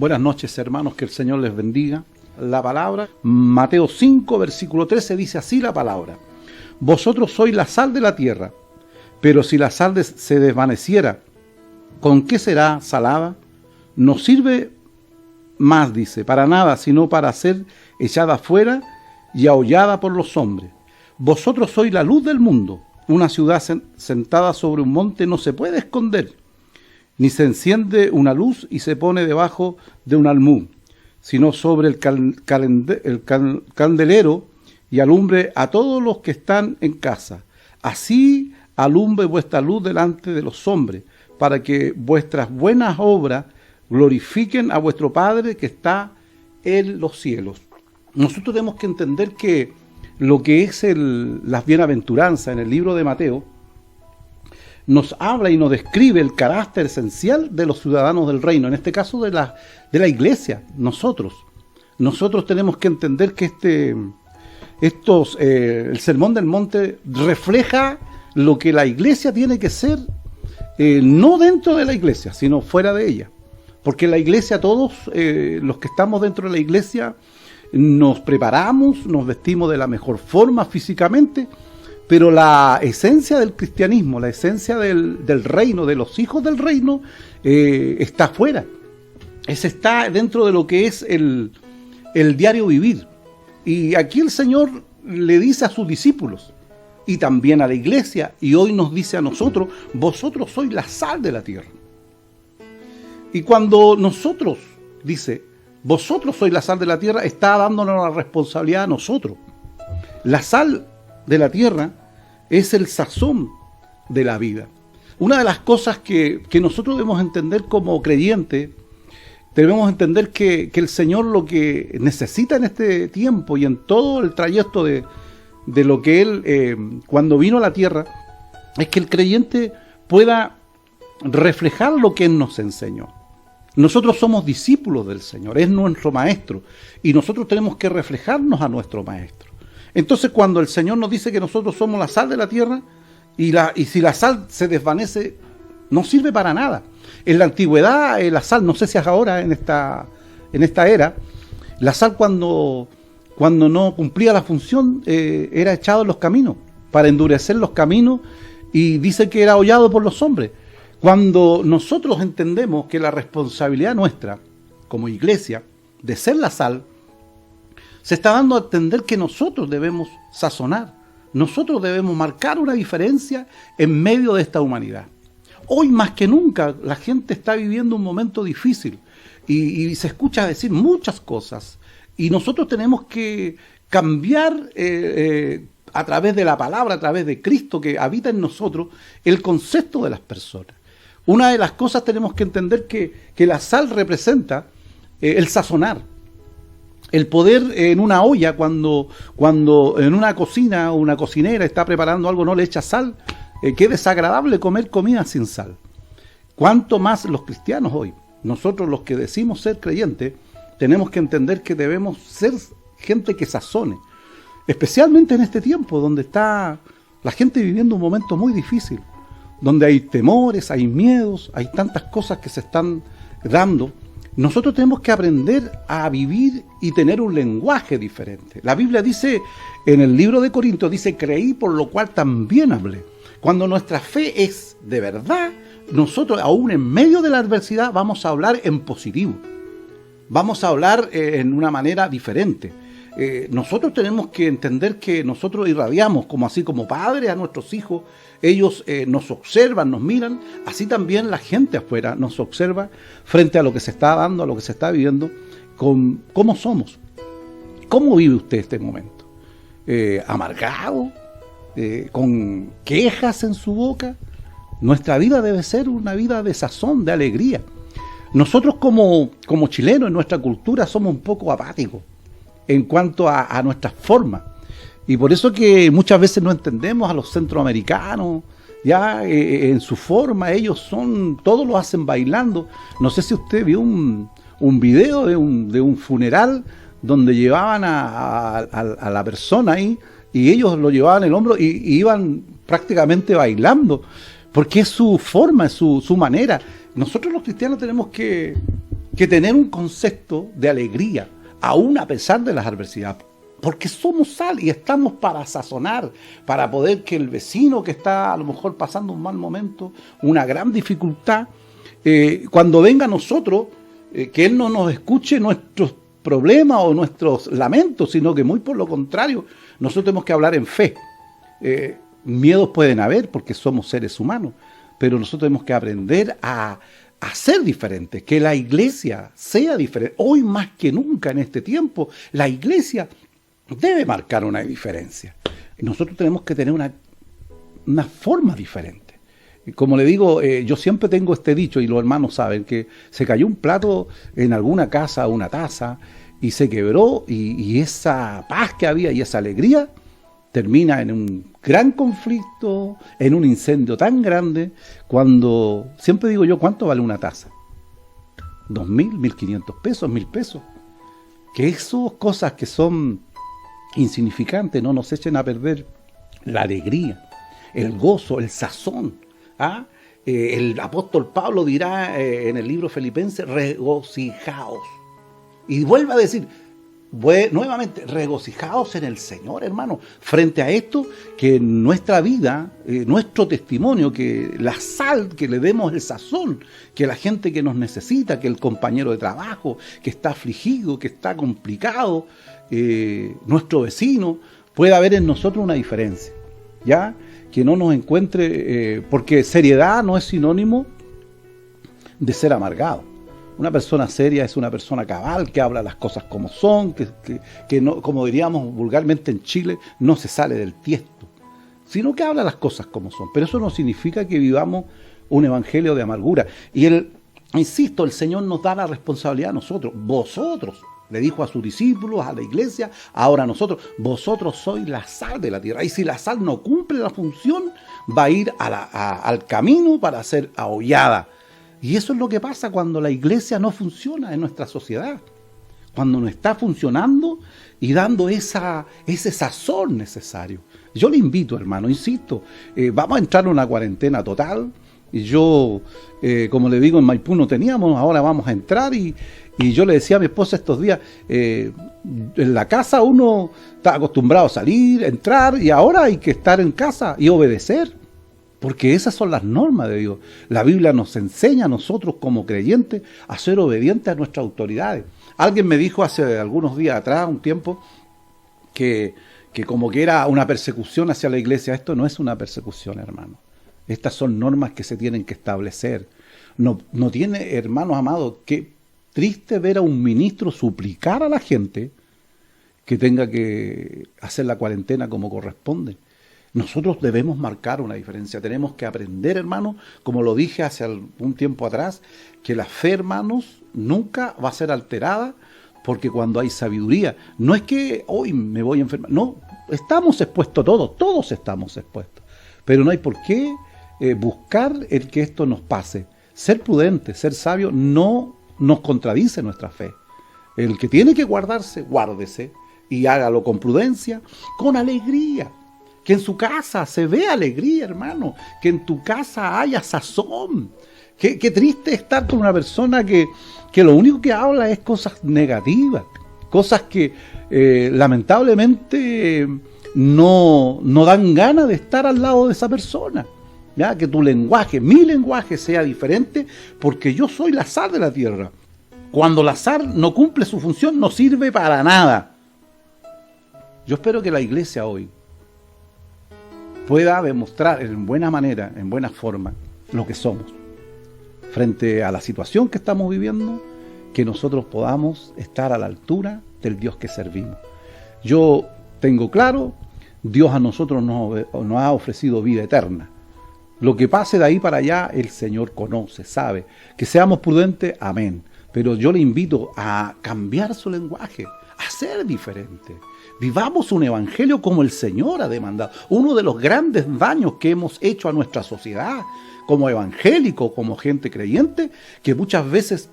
Buenas noches, hermanos, que el Señor les bendiga. La palabra, Mateo 5, versículo 13, dice así la palabra: vosotros sois la sal de la tierra, pero si la sal se desvaneciera, ¿con qué será salada? No sirve más, dice, para nada, sino para ser echada fuera y ahollada por los hombres. Vosotros sois la luz del mundo. Una ciudad sentada sobre un monte no se puede esconder, ni se enciende una luz y se pone debajo de un almud, sino sobre el candelero, y alumbre a todos los que están en casa. Así alumbre vuestra luz delante de los hombres, para que vuestras buenas obras glorifiquen a vuestro Padre que está en los cielos. Nosotros tenemos que entender que lo que es las bienaventuranzas en el libro de Mateo nos habla y nos describe el carácter esencial de los ciudadanos del reino, en este caso de la iglesia. Nosotros tenemos que entender que el Sermón del Monte refleja lo que la iglesia tiene que ser, no dentro de la iglesia, sino fuera de ella. Porque la iglesia, todos los que estamos dentro de la iglesia, nos preparamos, nos vestimos de la mejor forma físicamente, pero la esencia del cristianismo, la esencia del reino, de los hijos del reino, está afuera. Está dentro de lo que es el diario vivir. Y aquí el Señor le dice a sus discípulos, y también a la iglesia, y hoy nos dice a nosotros: vosotros sois la sal de la tierra. Y cuando nosotros, dice, vosotros sois la sal de la tierra, está dándonos la responsabilidad a nosotros. La sal de la tierra es el sazón de la vida. Una de las cosas que nosotros debemos entender como creyentes, debemos entender que el Señor lo que necesita en este tiempo y en todo el trayecto de lo que Él, cuando vino a la tierra, es que el creyente pueda reflejar lo que Él nos enseñó. Nosotros somos discípulos del Señor, es nuestro maestro, y nosotros tenemos que reflejarnos a nuestro maestro. Entonces, cuando el Señor nos dice que nosotros somos la sal de la tierra, y si la sal se desvanece, no sirve para nada. En la antigüedad, la sal, no sé si es ahora en esta era, la sal cuando no cumplía la función, era echado en los caminos, para endurecer los caminos, y dice que era hollado por los hombres. Cuando nosotros entendemos que la responsabilidad nuestra, como iglesia, de ser la sal, se está dando a entender que nosotros debemos sazonar, nosotros debemos marcar una diferencia en medio de esta humanidad. Hoy más que nunca la gente está viviendo un momento difícil y se escucha decir muchas cosas, y nosotros tenemos que cambiar a través de la palabra, a través de Cristo que habita en nosotros, el concepto de las personas. Una de las cosas tenemos que entender que la sal representa el sazonar, el poder en una olla, cuando en una cocina o una cocinera está preparando algo, no le echa sal, que es desagradable comer comida sin sal. Cuanto más los cristianos hoy, nosotros los que decimos ser creyentes, tenemos que entender que debemos ser gente que sazone, especialmente en este tiempo donde está la gente viviendo un momento muy difícil, donde hay temores, hay miedos, hay tantas cosas que se están dando. Nosotros tenemos que aprender a vivir y tener un lenguaje diferente. La Biblia dice, en el libro de Corintios, dice: creí, por lo cual también hablé. Cuando nuestra fe es de verdad, nosotros aún en medio de la adversidad vamos a hablar en positivo. Vamos a hablar en una manera diferente. Nosotros tenemos que entender que nosotros irradiamos, así como padres a nuestros hijos, ellos nos observan, nos miran, así también la gente afuera nos observa frente a lo que se está dando, a lo que se está viviendo, con cómo somos. ¿Cómo vive usted este momento? ¿Amargado? ¿Con quejas en su boca? Nuestra vida debe ser una vida de sazón, de alegría. Nosotros como chilenos, en nuestra cultura, somos un poco apáticos en cuanto a nuestras formas. Y por eso que muchas veces no entendemos a los centroamericanos, ya en su forma, ellos todos lo hacen bailando. No sé si usted vio un video de un funeral donde llevaban a la persona ahí, y ellos lo llevaban en el hombro y iban prácticamente bailando, porque es su forma, es su manera. Nosotros los cristianos tenemos que que tener un concepto de alegría, aún a pesar de las adversidades. Porque somos sal y estamos para sazonar, para poder que el vecino que está a lo mejor pasando un mal momento, una gran dificultad, cuando venga a nosotros, que Él no nos escuche nuestros problemas o nuestros lamentos, sino que muy por lo contrario, nosotros tenemos que hablar en fe. Miedos pueden haber porque somos seres humanos, pero nosotros tenemos que aprender a ser diferentes, que la iglesia sea diferente. Hoy más que nunca en este tiempo, la iglesia debe marcar una diferencia. Nosotros tenemos que tener una forma diferente. Como le digo, yo siempre tengo este dicho, y los hermanos saben, que se cayó un plato en alguna casa, una taza, y se quebró, y esa paz que había y esa alegría termina en un gran conflicto, en un incendio tan grande, cuando, siempre digo yo, ¿cuánto vale una taza? 2.000, 1.500 pesos, 1.000 pesos. Que esas cosas que son insignificantes no nos echen a perder la alegría, el gozo, el sazón. El apóstol Pablo dirá en el libro Filipenses, regocijaos. Y vuelve a decir, nuevamente, regocijaos en el Señor, hermano. Frente a esto, que en nuestra vida, nuestro testimonio, que la sal, que le demos el sazón, que la gente que nos necesita, que el compañero de trabajo, que está afligido, que está complicado, nuestro vecino, pueda ver en nosotros una diferencia, ¿ya? Que no nos encuentre, porque seriedad no es sinónimo de ser amargado. Una persona seria es una persona cabal, que habla las cosas como son, que no, como diríamos vulgarmente en Chile, no se sale del tiesto, sino que habla las cosas como son. Pero eso no significa que vivamos un evangelio de amargura. Y insisto, el Señor nos da la responsabilidad a nosotros. Vosotros, le dijo a sus discípulos, a la iglesia, ahora a nosotros, vosotros sois la sal de la tierra. Y si la sal no cumple la función, va a ir al camino para ser ahollada. Y eso es lo que pasa cuando la iglesia no funciona en nuestra sociedad. Cuando no está funcionando y dando ese sazón necesario. Yo le invito, hermano, insisto, vamos a entrar en una cuarentena total. Y yo, como le digo, en Maipú no teníamos, ahora vamos a entrar y yo le decía a mi esposa estos días, en la casa uno está acostumbrado a salir, entrar, y ahora hay que estar en casa y obedecer, porque esas son las normas de Dios. La Biblia nos enseña a nosotros como creyentes a ser obedientes a nuestras autoridades. Alguien me dijo hace algunos días atrás, un tiempo, que como que era una persecución hacia la iglesia. Esto no es una persecución, hermano. Estas son normas que se tienen que establecer. No tiene, hermanos amados, que triste ver a un ministro suplicar a la gente que tenga que hacer la cuarentena como corresponde. Nosotros debemos marcar una diferencia. Tenemos que aprender, hermanos, como lo dije hace algún tiempo atrás, que la fe, hermanos, nunca va a ser alterada, porque cuando hay sabiduría, no es que hoy me voy a enfermar, no, estamos expuestos todos estamos expuestos, pero no hay por qué buscar el que esto nos pase. Ser prudente, ser sabio, no nos contradice nuestra fe. El que tiene que guardarse, guárdese, y hágalo con prudencia, con alegría. Que en su casa se vea alegría, hermano. Que en tu casa haya sazón. Qué triste estar con una persona que lo único que habla es cosas negativas. Cosas que lamentablemente no dan ganas de estar al lado de esa persona. ¿Ya? Que tu lenguaje, mi lenguaje sea diferente, porque yo soy la sal de la tierra. Cuando la sal no cumple su función, no sirve para nada. Yo espero que la iglesia hoy pueda demostrar en buena manera, en buena forma, lo que somos. Frente a la situación que estamos viviendo, que nosotros podamos estar a la altura del Dios que servimos. Yo tengo claro, Dios a nosotros nos ha ofrecido vida eterna. Lo que pase de ahí para allá, el Señor conoce, sabe. Que seamos prudentes, amén. Pero yo le invito a cambiar su lenguaje, a ser diferente. Vivamos un evangelio como el Señor ha demandado. Uno de los grandes daños que hemos hecho a nuestra sociedad, como evangélico, como gente creyente, que muchas veces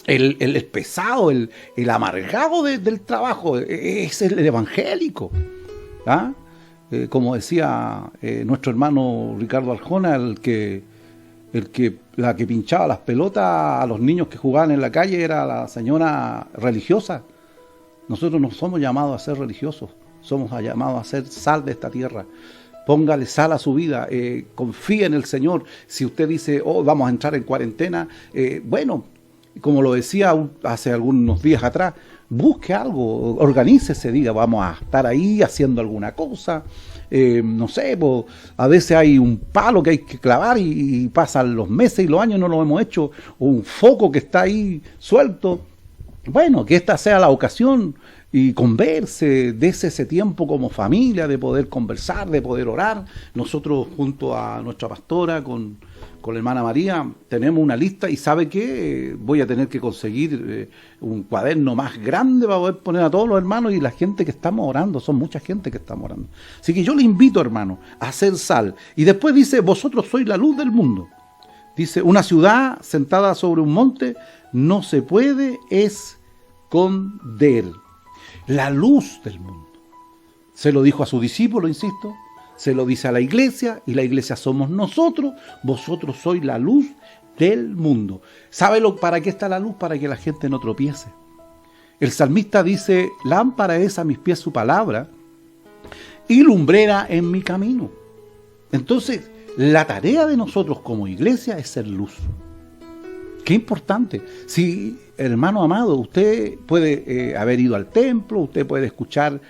el pesado, el amargado del trabajo es el evangélico. Como decía nuestro hermano Ricardo Arjona, el que La que pinchaba las pelotas a los niños que jugaban en la calle era la señora religiosa. Nosotros no somos llamados a ser religiosos, somos llamados a ser sal de esta tierra. Póngale sal a su vida, confíe en el Señor. Si usted dice, oh, vamos a entrar en cuarentena, bueno, como lo decía hace algunos días atrás, busque algo, organícese, diga, vamos a estar ahí haciendo alguna cosa. No sé, pues, a veces hay un palo que hay que clavar y pasan los meses y los años y no lo hemos hecho, o un foco que está ahí suelto. Bueno, que esta sea la ocasión y converse, dese ese tiempo como familia de poder conversar, de poder orar. Nosotros junto a nuestra pastora, con la hermana María, tenemos una lista y ¿sabe qué? Voy a tener que conseguir un cuaderno más grande para poder poner a todos los hermanos y la gente que estamos orando, son mucha gente que estamos orando. Así que yo le invito, hermano, a hacer sal. Y después dice, vosotros sois la luz del mundo. Dice, una ciudad sentada sobre un monte no se puede esconder. La luz del mundo. Se lo dijo a su discípulo, insisto, se lo dice a la iglesia, y la iglesia somos nosotros. Vosotros sois la luz del mundo. ¿Sabe para qué está la luz? Para que la gente no tropiece. El salmista dice, lámpara es a mis pies su palabra y lumbrera en mi camino. Entonces, la tarea de nosotros como iglesia es ser luz. Qué importante. Si, hermano amado, usted puede haber ido al templo, usted puede escuchar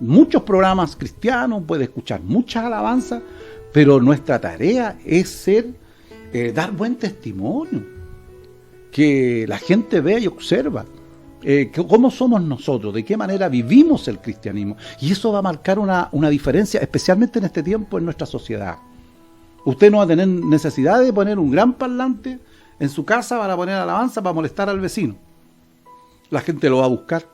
muchos programas cristianos, puede escuchar muchas alabanzas, pero nuestra tarea es dar buen testimonio, que la gente vea y observa cómo somos nosotros, de qué manera vivimos el cristianismo, y eso va a marcar una diferencia, especialmente en este tiempo en nuestra sociedad. Usted no va a tener necesidad de poner un gran parlante en su casa para poner alabanza para molestar al vecino. La gente lo va a buscar.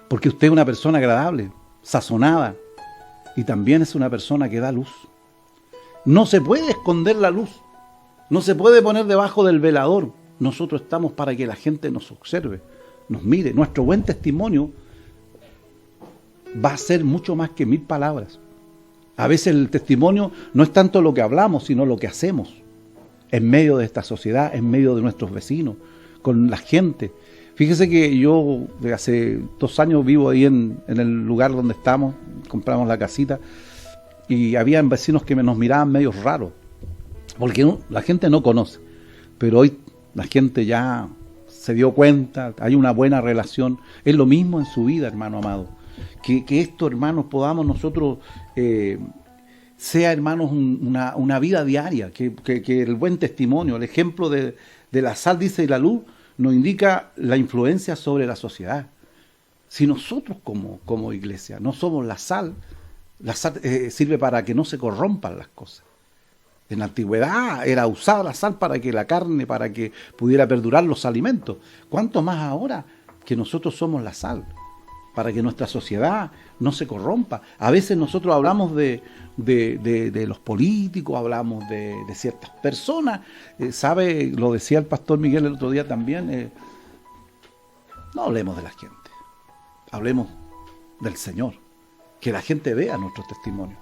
Porque usted es una persona agradable, sazonada, y también es una persona que da luz. No se puede esconder la luz, no se puede poner debajo del velador. Nosotros estamos para que la gente nos observe, nos mire. Nuestro buen testimonio va a ser mucho más que 1000 palabras. A veces el testimonio no es tanto lo que hablamos, sino lo que hacemos en medio de esta sociedad, en medio de nuestros vecinos, con la gente. Fíjese que yo de hace 2 años vivo ahí en el lugar donde estamos, compramos la casita, y habían vecinos que nos miraban medio raros, porque la gente no conoce, pero hoy la gente ya se dio cuenta, hay una buena relación. Es lo mismo en su vida, hermano amado. Que esto, hermanos, podamos nosotros, sea, hermanos, una vida diaria, que el buen testimonio, el ejemplo de la sal, dice, y la luz, nos indica la influencia sobre la sociedad. Si nosotros como iglesia no somos la sal sirve para que no se corrompan las cosas. En la antigüedad era usada la sal para que la carne, para que pudiera perdurar los alimentos. ¿Cuánto más ahora que nosotros somos la sal? Para que nuestra sociedad no se corrompa. A veces nosotros hablamos de los políticos, hablamos de ciertas personas. ¿Sabe? Lo decía el pastor Miguel el otro día también. No hablemos de la gente. Hablemos del Señor. Que la gente vea nuestros testimonios.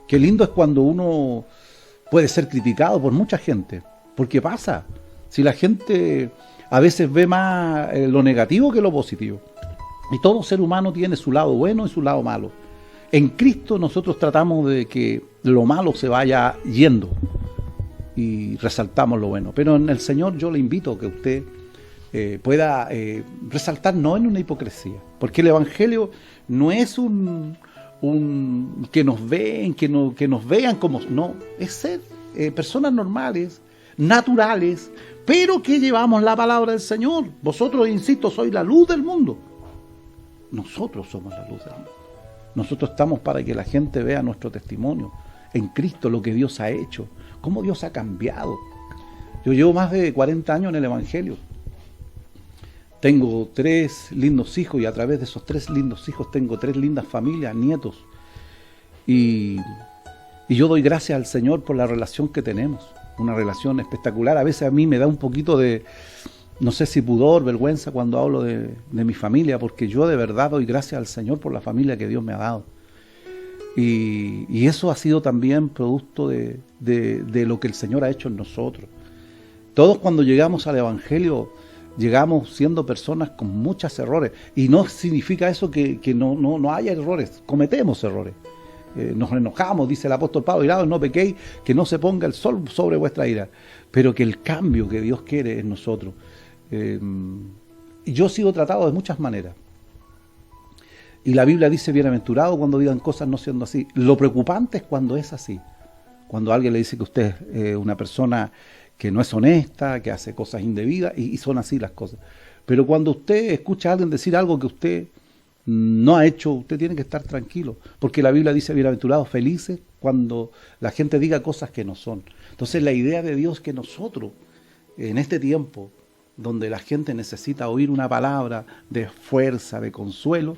Qué lindo es cuando uno puede ser criticado por mucha gente. Porque pasa. Si la gente a veces ve más lo negativo que lo positivo. Y todo ser humano tiene su lado bueno y su lado malo. En Cristo nosotros tratamos de que lo malo se vaya yendo y resaltamos lo bueno. Pero en el Señor yo le invito a que usted pueda resaltar, no en una hipocresía. Porque el Evangelio no es un que nos ven, que nos vean como... No, es ser personas normales, naturales, pero que llevamos la palabra del Señor. Vosotros, insisto, sois la luz del mundo. Nosotros somos la luz del mundo. Nosotros estamos para que la gente vea nuestro testimonio en Cristo, lo que Dios ha hecho, cómo Dios ha cambiado. Yo llevo más de 40 años en el Evangelio. Tengo 3 lindos hijos y a través de esos 3 lindos hijos tengo 3 lindas familias, nietos. Y yo doy gracias al Señor por la relación que tenemos, una relación espectacular. A veces a mí me da un poquito de... no sé si pudor, vergüenza cuando hablo de mi familia, porque yo de verdad doy gracias al Señor por la familia que Dios me ha dado. Y eso ha sido también producto de lo que el Señor ha hecho en nosotros. Todos cuando llegamos al Evangelio, llegamos siendo personas con muchos errores. Y no significa eso que no haya errores, cometemos errores. Nos enojamos, dice el apóstol Pablo, irados no pequéis, que no se ponga el sol sobre vuestra ira. Pero que el cambio que Dios quiere en nosotros. Yo he sido tratado de muchas maneras. Y la Biblia dice, bienaventurado cuando digan cosas no siendo así. Lo preocupante es cuando es así. Cuando alguien le dice que usted es una persona que no es honesta, que hace cosas indebidas, y son así las cosas. Pero cuando usted escucha a alguien decir algo que usted no ha hecho, usted tiene que estar tranquilo. Porque la Biblia dice, bienaventurados, felices, cuando la gente diga cosas que no son. Entonces la idea de Dios es que nosotros, en este tiempo, donde la gente necesita oír una palabra de fuerza, de consuelo,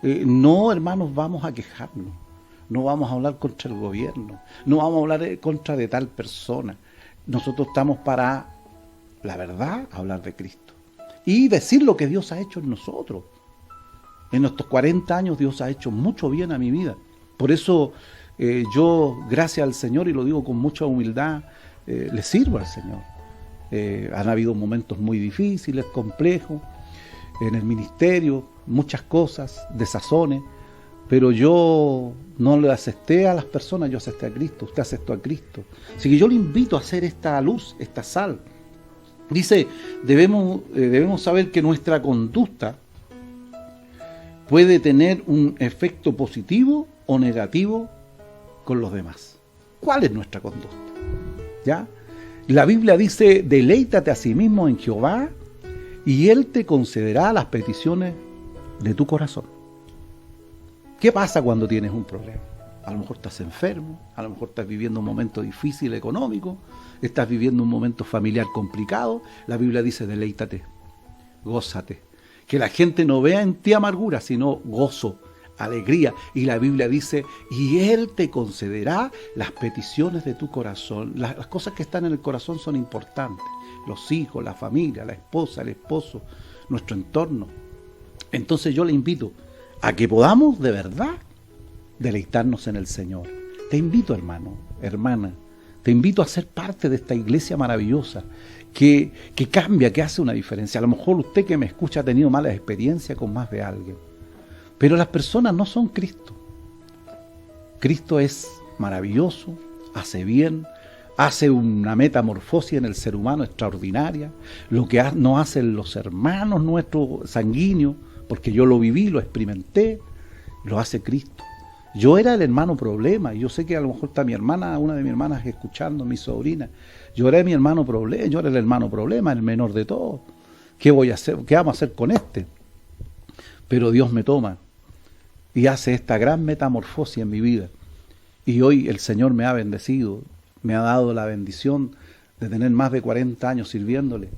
no, hermanos, vamos a quejarnos, no vamos a hablar contra el gobierno, no vamos a hablar contra de tal persona. Nosotros estamos para, la verdad, hablar de Cristo y decir lo que Dios ha hecho en nosotros. En estos 40 años Dios ha hecho mucho bien a mi vida. Por eso yo, gracias al Señor, y lo digo con mucha humildad, le sirvo al Señor. Han habido momentos muy difíciles, complejos, en el ministerio, muchas cosas, desazones, pero yo no le acepté a las personas, yo acepté a Cristo, usted aceptó a Cristo. Así que yo le invito a hacer esta luz, esta sal. Dice, debemos saber que nuestra conducta puede tener un efecto positivo o negativo con los demás. ¿Cuál es nuestra conducta? ¿Ya? La Biblia dice, deleítate a sí mismo en Jehová y Él te concederá las peticiones de tu corazón. ¿Qué pasa cuando tienes un problema? A lo mejor estás enfermo, a lo mejor estás viviendo un momento difícil económico, estás viviendo un momento familiar complicado. La Biblia dice, deleítate, gózate. Que la gente no vea en ti amargura, sino gozo, alegría. Y la Biblia dice, y Él te concederá las peticiones de tu corazón. Las cosas que están en el corazón son importantes. Los hijos, la familia, la esposa, el esposo, nuestro entorno. Entonces yo le invito a que podamos de verdad deleitarnos en el Señor. Te invito, hermano, hermana, te invito a ser parte de esta iglesia maravillosa que cambia, que hace una diferencia. A lo mejor usted que me escucha ha tenido malas experiencias con más de alguien, pero las personas no son Cristo. Cristo es maravilloso, hace bien, hace una metamorfosis en el ser humano extraordinaria, lo que no hacen los hermanos nuestros sanguíneos, porque yo lo viví, lo experimenté, lo hace Cristo. Yo era el hermano problema, y yo sé que a lo mejor está mi hermana, una de mis hermanas escuchando, mi sobrina. Yo era mi hermano problema, yo era el hermano problema, el menor de todos. ¿Qué voy a hacer? ¿Qué vamos a hacer con este? Pero Dios me toma y hace esta gran metamorfosis en mi vida. Y hoy el Señor me ha bendecido, me ha dado la bendición de tener más de 40 años sirviéndole.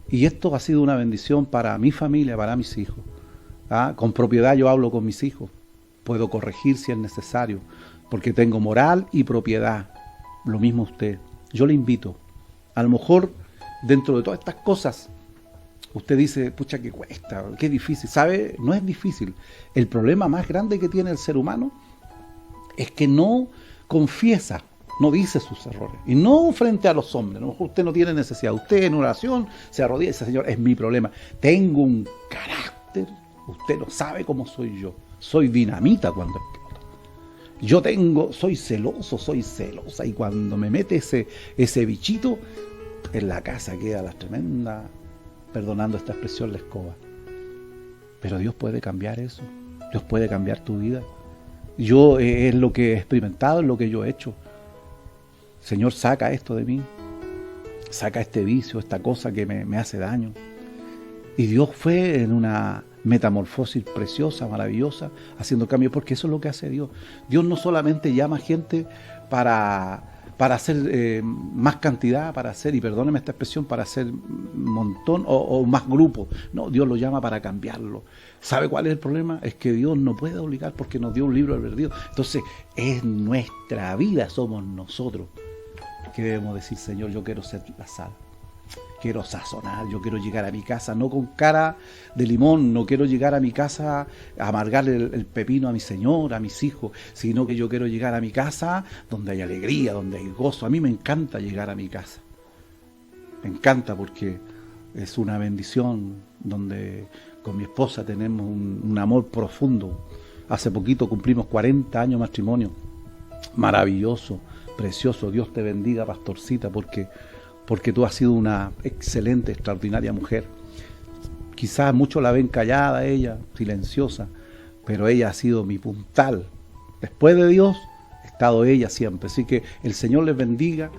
Y esto ha sido una bendición para mi familia, para mis hijos. Con propiedad yo hablo con mis hijos. Puedo corregir si es necesario, porque tengo moral y propiedad. Lo mismo usted. Yo le invito. A lo mejor, dentro de todas estas cosas, usted dice, pucha, que cuesta, qué difícil. ¿Sabe? No es difícil. El problema más grande que tiene el ser humano es que no confiesa, no dice sus errores. Y no frente a los hombres. A lo mejor usted no tiene necesidad. Usted en oración se arrodilla y dice, Señor, es mi problema. Tengo un carácter. Usted no sabe cómo soy yo. Soy dinamita cuando exploto. Soy celoso, soy celosa. Y cuando me mete ese bichito, en la casa queda la tremenda, perdonando esta expresión, la escoba. Pero Dios puede cambiar eso. Dios puede cambiar tu vida. Yo es lo que he experimentado, es lo que yo he hecho. Señor, saca esto de mí. Saca este vicio, esta cosa que me hace daño. Y Dios fue en una metamorfosis preciosa, maravillosa, haciendo cambios, porque eso es lo que hace Dios. Dios no solamente llama gente para hacer más cantidad, para hacer, y perdóneme esta expresión, para hacer un montón o más grupos. No, Dios lo llama para cambiarlo. ¿Sabe cuál es el problema? Es que Dios no puede obligar porque nos dio un libre albedrío. Entonces, es nuestra vida, somos nosotros que debemos decir, Señor, yo quiero ser la sal. quiero sazonar, yo quiero llegar a mi casa no con cara de limón, no quiero llegar a mi casa a amargarle el pepino a mi señora, a mis hijos, sino que yo quiero llegar a mi casa donde hay alegría, donde hay gozo. A mí me encanta llegar a mi casa, me encanta porque es una bendición donde con mi esposa tenemos un amor profundo. Hace poquito cumplimos 40 años de matrimonio, maravilloso, precioso. Dios te bendiga, pastorcita, porque tú has sido una excelente, extraordinaria mujer. Quizás muchos la ven callada ella, silenciosa, pero ella ha sido mi puntal. Después de Dios, ha estado ella siempre. Así que el Señor les bendiga,